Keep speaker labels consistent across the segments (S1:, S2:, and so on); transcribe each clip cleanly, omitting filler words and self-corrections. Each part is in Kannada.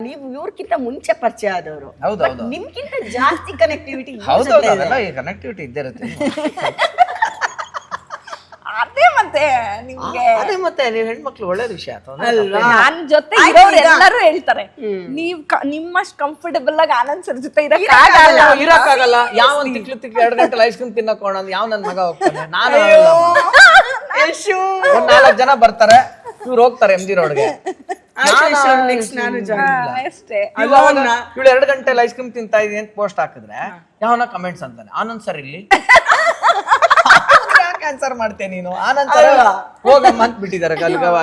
S1: ನೀವು ಇವ್ರಕ್ಕಿಂತ ಮುಂಚೆ ಪರಿಚಯ ಆದವರು.
S2: ಹೌದೌದು.
S1: ನಿಮ್ಗಿಂತ ಜಾಸ್ತಿ ಕನೆಕ್ಟಿವಿಟಿ.
S2: ಹೌದೌದು, ಅವೆಲ್ಲ ಕನೆಕ್ಟಿವಿಟಿ ಇದ್ದೇ ಇರುತ್ತೆ.
S3: ಅದೇ ಮತ್ತೆ ನಿಮ್ಗೆ
S2: ಅದೇ ಮತ್ತೆ ನೀವು ಹೆಣ್ಮಕ್ಳು ಒಳ್ಳೆ ವಿಷಯ
S3: ನಾನ್ ಜೊತೆ ಇರೋರು ಎಲ್ಲರೂ ಹೇಳ್ತಾರೆ ನೀವ್ ನಿಮ್ಮಷ್ಟು ಕಂಫರ್ಟಬಲ್ ಆಗಿ ಆನಂದ್ ಸರ್ ಜೊತೆ
S2: ಇರಕ್ಕಾಗಲ್ಲ. ಯಾವ ತಿಕ್ಲು 2 ಗಂಟೆ ಐಸ್ ಕ್ರೀಮ್ ತಿನ್ನಕ್ ಹೋಗೋಣ, ಯಾವ ನನ್ ಮಗ ಹೋಗ್ತಾನೆ? ನಾನು 4 ಜನ ಬರ್ತಾರೆ, ಇವ್ರು ಹೋಗ್ತಾರೆ MG ರೋಡ್ಗೆ.
S3: ಅಷ್ಟೇ.
S2: ಇವಳು 2 ಗಂಟೆ ಐಸ್ ಕ್ರೀಮ್ ತಿಂತಾ ಇದೀನಿ ಅಂತ ಪೋಸ್ಟ್ ಹಾಕಿದ್ರೆ ಯಾವನ ಕಮೆಂಟ್ಸ್ ಅಂತಾನೆ, ಆನಂದ್ ಸರ್ ಇಲ್ಲಿ ಆನ್ಸರ್ ಮಾಡ್ತೇನೆ ನೀನು ಆನಂದ್ ಸರ್ ಹೋಗಮ್ಮ ಅಂತ ಬಿಟ್ಟಿದ್ದಾರೆ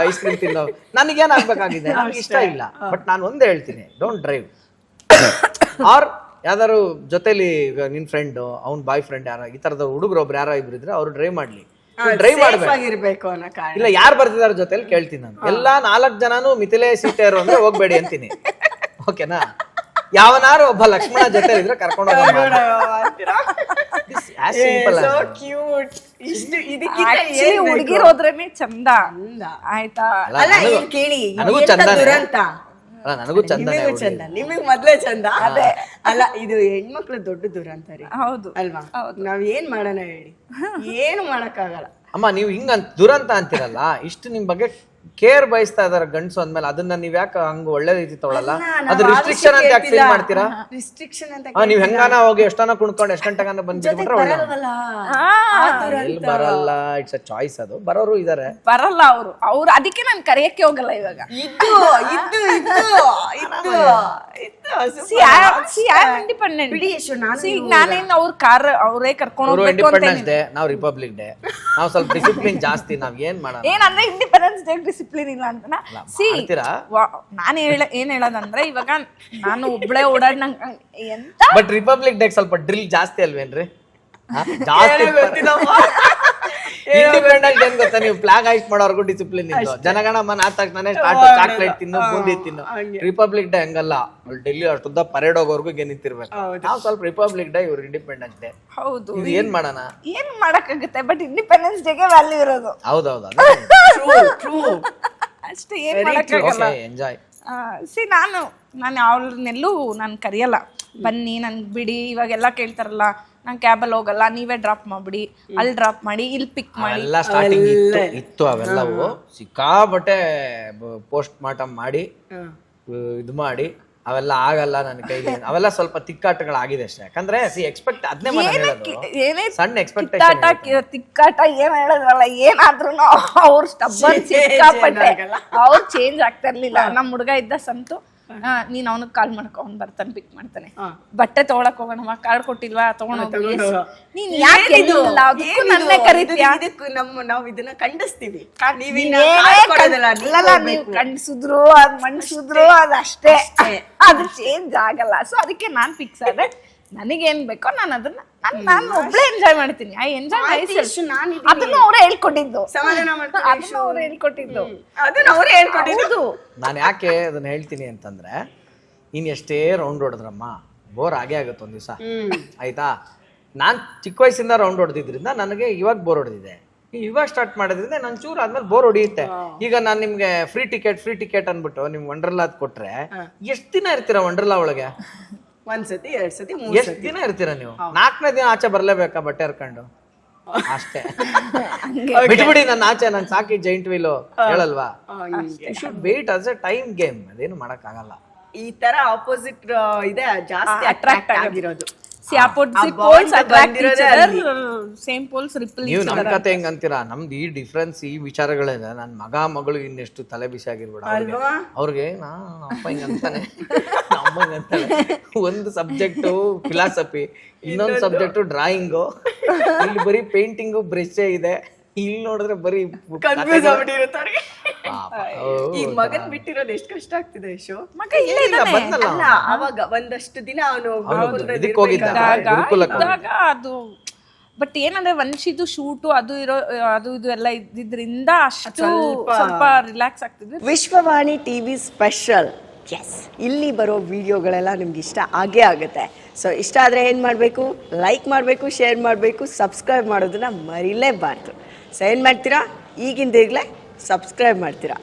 S2: ಐಸ್ ಕ್ರೀಮ್ ತಿನ್ನೋ. ನನಗೇನ್ ಆಗ್ಬೇಕಾಗಿದೆ, ನನಗೆ ಇಷ್ಟ ಇಲ್ಲ. ಬಟ್ ನಾನು ಒಂದೇ ಹೇಳ್ತೀನಿ, ಡೋಂಟ್ ಡ್ರೈವ್. ಆರ್ ಯಾವ್ದಾರು ಜೊತೆಲಿ ನಿನ್ ಫ್ರೆಂಡ್ ಅವ್ನ್ ಬಾಯ್ ಫ್ರೆಂಡ್ ಯಾರ ಈ ತರದ ಹುಡುಗರು ಒಬ್ರು ಯಾರೋ ಇಬ್ರು ಇದ್ರೆ ಅವ್ರು ಡ್ರೈವ್ ಮಾಡ್ಲಿ. ಡ್ರೈವ್ ಮಾಡ್ಬೇಕು ಇಲ್ಲ, ಯಾರು ಬರ್ತಿದಾರ ಜೊತೆಲಿ ಕೇಳ್ತೀನಿ ನಾನು. ಎಲ್ಲಾ 4 ಜನನು ಮಿಥಿಲೆ ಸೀತೆಯರು ಅಂದ್ರೆ ಹೋಗ್ಬೇಡಿ ಅಂತೀನಿ. ಓಕೆನಾ? ಯಾವನಾರು ಒಬ್ಬ ಲಕ್ಷ್ಮಣ ಜೊತೆ ಇದ್ರೆ ಕರ್ಕೊಂಡು
S3: ಹುಡುಗಿರ್ ಹೋದ್ರೇನೆ ಚಂದ ಆಯ್ತಾ?
S1: ಕೇಳಿ,
S2: ನನಗೂ ಚಂದ, ನನಗೂ ಚಂದ,
S1: ನಿಮಗ್ ಮೊದ್ಲೇ ಚಂದ. ಅದೇ ಅಲ್ಲ, ಇದು ಹೆಣ್ಮಕ್ಳು ದೊಡ್ಡ ದುರಂತ ರೀ.
S3: ಹೌದು
S1: ಅಲ್ವಾ? ನಾವ್ ಏನ್ ಮಾಡೋಣ ಹೇಳಿ, ಏನು ಮಾಡಕ್ಕಾಗಲ್ಲ.
S2: ಅಮ್ಮ ನೀವು ಹಿಂಗ ದುರಂತ ಅಂತೀರಲ್ಲ, ಇಷ್ಟು ನಿಮ್ ಬಗ್ಗೆ ಕೇರ್ ಬಯಸ್ತಾ ಇದಾರೆ ಗಂಡಸು ಅಂದ್ಮೇಲೆ ಅದನ್ನ ನೀವ್ ಯಾಕೆ ಹಂಗ ಒಳ್ಳೆ ರೀತಿ ತಗೊಳಲ್ಲ? ಅದು ರಿಸ್ಟ್ರಿಕ್ಷನ್ ಅಂತ ಯಾಕೆ ಫೀಲ್ ಮಾಡ್ತೀರಾ?
S1: ರಿಸ್ಟ್ರಿಕ್ಷನ್ ಅಂತ
S2: ನೀವ್ ಹೆಂಗಾನ ಹೋಗಿ ಎಷ್ಟನ ಕುಣ್ಕೊಂಡು ಎಷ್ಟು ಗಂಟೆಗಾನ ಬಂದ್ಬಿಟ್ರೆ ಒಳ್ಳೆ ಬರಲ್ಲ. It's a choice. ಅದು ಬರೋರು ಇದಾರೆ,
S3: ಬರಲ್ಲ ಅವ್ರು ಅದಕ್ಕೆ ನಾನು ಕರೆಯಕ್ಕೆ ಹೋಗಲ್ಲ ಇವಾಗ. ನಾನೇನ್ ಅವ್ರ ಕಾರ್ ಅವರೇ ಕರ್ಕೊಂಡು ಹೋಗ್ಬೇಕು.
S2: ಇಂಡಿಪೆಂಡೆನ್ಸ್ ಡೇ, ನಾವು ರಿಪಬ್ಲಿಕ್ ಡೇ, ನಾವು ಸ್ವಲ್ಪ ಡಿಸಿಪ್ಲಿನ್ ಜಾಸ್ತಿ. ನಾವ್ ಏನ್ ಮಾಡೋಣ?
S3: ಏನಂದ್ರೆ ಇಂಡಿಪೆಂಡೆನ್ಸ್ ಡೇ ಡಿಸಿಪ್ಲಿನ್ ಇಲ್ಲ ಅಂತ ನಾನು ಏನ್ ಹೇಳೋದಂದ್ರೆ, ಇವಾಗ ನಾನು ಒಬ್ಳೆ ಓಡಾಡ್ ನಂಗೆ ಎಂತ.
S2: ಬಟ್ ರಿಪಬ್ಲಿಕ್ ಡೇ ಸ್ವಲ್ಪ ಡ್ರಿಲ್ ಜಾಸ್ತಿ ಅಲ್ವೇನ್ರಿ? ಜಾಸ್ತಿ ಇಂಡಿಪೆಂಡೆನ್ಸ್ ಡೇ ಗೊತ್ತಾ, ನೀವು ಫ್ಲಾಗ್ ಹಾಯ್ಸ್ಟ್ ಮಾಡೋರ್ಗು ಡಿಸಿಪ್ಲಿನ್ ಇತ್ತು. ಜನಗಣಮನ ಆದ ತಕ್ಷಣ ಚಾಕ್ಲೇಟ್ ತಿನ್ನು, ಬೂಂದಿ ತಿನ್ನು. ರಿಪಬ್ಲಿಕ್ ಡೇ ಹಂಗಲ್ಲ, ಡೆಲ್ಲಿ ಅಷ್ಟುದ್ದ ಪರೇಡ್ ಹೋಗೋರ್ಗು ನಿಂತಿರ್ಬೇಕು. ನಾವು ಸ್ವಲ್ಪ ರಿಪಬ್ಲಿಕ್ ಡೇ, ಇವ್ರು ಇಂಡಿಪೆಂಡೆನ್ಸ್ ಡೇ.
S3: ಹೌದು,
S2: ಏನ್ ಮಾಡೋಣ?
S3: ಏನ್ ಮಾಡಕ್ಕಾಗುತ್ತೆ? ಬಟ್ ಇಂಡಿಪೆಂಡೆನ್ಸ್ ಡೇಗೆ ವ್ಯಾಲ್ಯೂ ಇರೋದು.
S2: ಹೌದೌದು,
S3: ಅಷ್ಟೇ, ಏನ್ ಮಾಡಕ್ಕಾಗಲ್ಲ.
S2: ಎಂಜಾಯ್.
S3: ನಾನು ಅವ್ರನ್ನೆಲ್ಲೂ ನಾನು ಕರೆಯಲ್ಲ, ಬನ್ನಿ ನನ್ಗೆ ಬಿಡಿ. ಇವಾಗೆಲ್ಲ ಕೇಳ್ತಾರಲ್ಲ, ನಾನು ಕ್ಯಾಬಲ್ಲಿ ಹೋಗಲ್ಲ, ನೀವೇ ಡ್ರಾಪ್ ಮಾಡ್ಬಿಡಿ, ಅಲ್ಲಿ ಡ್ರಾಪ್ ಮಾಡಿ, ಇಲ್ಲಿ ಪಿಕ್ ಮಾಡಿ.
S2: ಎಲ್ಲ ಸ್ಟಾರ್ಟಿಂಗ್ ಇತ್ತು ಅವೆಲ್ಲವು. ಸಿಕ್ಕಾಬಟ್ಟೆ ಪೋಸ್ಟ್ ಮಾರ್ಟಮ್ ಮಾಡಿ ಇದು ಮಾಡಿ ಅವೆಲ್ಲ ಆಗಲ್ಲ ನನ್ನ ಕೈಲಿ. ಅವೆಲ್ಲ ಸ್ವಲ್ಪ ತಿಕ್ಕಾಟಗಳಾಗಿದೆ ಅಷ್ಟೇ. ಯಾಕಂದ್ರೆ ಎಕ್ಸ್ಪೆಕ್ಟ್ ಅದನ್ನೇ ಸಣ್ಣ ಎಕ್ಸ್ಪೆಕ್ಟೇಷನ್.
S3: ತಿಕ್ಕಾಟ ಏನ್ ಹೇಳೋದ್ರಲ್ಲ, ಏನಾದ್ರೂ ಅವ್ರು ಸ್ಟಬ್ಬನ್ ಸಿಕ್ಕಾಪಟ್ಟೆ ಅವ್ರು ಚೇಂಜ್ ಆಗ್ತಾ ಇರ್ಲಿಲ್ಲ. ನಮ್ಮ ಹುಡುಗ ಇದ್ದ ಸಂತು, ನೀನ್ ಅವನಿಗೆ ಕಾಲ್ ಮಾಡ್ಕೊ, ಅವ್ನು ಬರ್ತಾನೆ, ಪಿಕ್ ಮಾಡ್ತಾನೆ. ಬಟ್ಟೆ ತಗೊಳಕ್ ಹೋಗೋಣ, ಕಾರ್ಡ್ ಕೊಟ್ಟಿಲ್ವಾ, ತಗೊಂಡೋಗಿ. ನೀನ್ ಯಾಕೆ ನನ್ನೇ ಕರೀತೀಯ?
S1: ನಾವು ಇದನ್ನ ಖಂಡಿಸ್ತೀವಿ.
S3: ನೀವು ಖಂಡಿಸಿದ್ರು ಅದ್ ಮನ್ಸಿದ್ರು ಅದಷ್ಟೇ, ಅದು ಚೇಂಜ್ ಆಗಲ್ಲ. ಸೊ ಅದಕ್ಕೆ ನಾನ್ ಫಿಕ್ಸ್ ಆದ್ರೆ ನನಗೇನ್ ಬೇಕೋ ನಾನು ಅದನ್ನ ನಾನು ಒಬ್ಳೆ ಎಂಜಾಯ್ ಮಾಡ್ತೀನಿ. ಐ ಎಂಜಾಯ್ ಅದನ್ನು ಅವರೇ ಹೇಳ್ಕೊಟ್ಟಿದ್ದು, ಅದನ್ನು ಅವ್ರು ಹೇಳ್ಕೊಟ್ಟಿದ್ದು, ಅದನ್ನ ಅವರೇ ಹೇಳ್ಕೊಟ್ಟಿದ್ದು.
S2: ನಾನು ಯಾಕೆ ಅದನ್ನ ಹೇಳ್ತೀನಿ ಅಂತಂದ್ರೆ, ಇನ್ ಎಷ್ಟೇ ರೌಂಡ್ ಹೊಡೆದ್ರಮ್ಮ ಬೋರ್ ಆಗೇ ಆಗುತ್ತೆ ಒಂದ್ ದಿವಸ, ಆಯ್ತಾ? ನಾನ್ ಚಿಕ್ಕ ವಯಸ್ಸಿಂದ ರೌಂಡ್ ಹೊಡೆದಿದ್ರಿಂದ ನನಗೆ ಇವಾಗ ಬೋರ್ ಹೊಡೆದಿದೆ. ಇವಾಗ ಸ್ಟಾರ್ಟ್ ಮಾಡೋದ್ರಿಂದ ನನ್ ಚೂರು ಆದ್ಮೇಲೆ ಬೋರ್ ಹೊಡಿಯುತ್ತೆ. ಈಗ ನಾನ್ ನಿಮ್ಗೆ ಫ್ರೀ ಟಿಕೆಟ್ ಅನ್ಬಿಟ್ಟು ನಿಮ್ ವಂಡರ್ಲಾ ಕೊಟ್ರೆ ಎಷ್ಟ್ ದಿನ ಇರ್ತೀರಾ ವಂಡರ್ಲಾ ಒಳಗೆ?
S1: ಒಂದ್ಸತಿ 2 ಸತಿ 3
S2: ಎಷ್ಟು ದಿನ ಇರ್ತೀರಾ ನೀವು? 4ನೇ ದಿನ ಆಚೆ ಬರ್ಲೇಬೇಕಾ ಬಟ್ಟೆ ಹರ್ಕೊಂಡು? ಅಷ್ಟೇ, ಬಿಟ್ಬಿಡಿ ನನ್ನ ಆಚೆ, ನನ್ ಸಾಕಿ ಜೈಂಟ್ ವೀಲು ಹೇಳಲ್ವಾ? You should wait as a time game. ಅದೇನು ಮಾಡಕ್ ಆಗಲ್ಲ.
S1: ಈ ತರ ಆಪೋಸಿಟ್ ಇದೆ ಜಾಸ್ತಿ ಅಟ್ರಾಕ್ಟ್ ಆಗಿರೋದು.
S2: ನೀವು ನಮ್ ಕತೆ ಹೆಂಗ್ ಅಂತೀರಾ? ನಮ್ದು ಈ ಡಿಫ್ರೆನ್ಸ್, ಈ ವಿಚಾರಗಳಿದೆ. ನನ್ ಮಗ ಮಗಳು ಇನ್ನೆಷ್ಟು ತಲೆ ಬಿಸಿ ಆಗಿರ್ಬೇಡ ಅವ್ರಿಗೆ. ಅಪ್ಪ ಹಿಂಗ ಅಂತಾನೆ, ಅಮ್ಮ ಅಂತಾನೆ. ಒಂದು ಸಬ್ಜೆಕ್ಟ್ ಫಿಲಾಸಫಿ, ಇನ್ನೊಂದು ಸಬ್ಜೆಕ್ಟ್ ಡ್ರಾಯಿಂಗು, ಇಲ್ಲಿ ಬರೀ ಪೇಂಟಿಂಗು ಬ್ರಷೇ ಇದೆ. ಇಲ್ಲಿ ನೋಡಿದ್ರೆ ಬರೀ
S1: ಕನ್ಫ್ಯೂಸ್ ಆಗ್ಬಿಟ್ಟಿರುತ್ತಾರೆ. ಈ ಮಗನ್ ಬಿಟ್ಟಿರೋದು ಎಷ್ಟು ಕಷ್ಟ ಆಗ್ತಿದೆ ಶೋ. ಮಗ ಇಲ್ಲ, ಅವಾಗ ಒಂದಷ್ಟು ದಿನ ಅವನು
S3: ಅದು. ಬಟ್ ಏನಂದ್ರೆ ವಂಶಿದು ಶೂಟು ಅದು ಇದು ಎಲ್ಲ ಇದ್ದಿದ್ರಿಂದ ಅಷ್ಟು ಸ್ವಲ್ಪ ರಿಲ್ಯಾಕ್ಸ್ ಆಗ್ತಿದ್ವಿ.
S1: Vishwavani TV special. ಇಲ್ಲಿ ಬರೋ ವಿಡಿಯೋಗಳೆಲ್ಲ ನಿಮ್ಗೆ ಇಷ್ಟ ಆಗೇ ಆಗುತ್ತೆ. ಸೊ ಇಷ್ಟ ಆದರೆ ಏನು ಮಾಡಬೇಕು? ಲೈಕ್ ಮಾಡಬೇಕು, ಶೇರ್ ಮಾಡಬೇಕು, ಸಬ್ಸ್ಕ್ರೈಬ್ ಮಾಡೋದನ್ನ ಮರಿಲೇಬಾರ್ದು. ಸೊ ಏನು ಮಾಡ್ತೀರಾ? ಈಗಿಂದೀಗಲೇ ಸಬ್ಸ್ಕ್ರೈಬ್ ಮಾಡ್ತೀರಾ.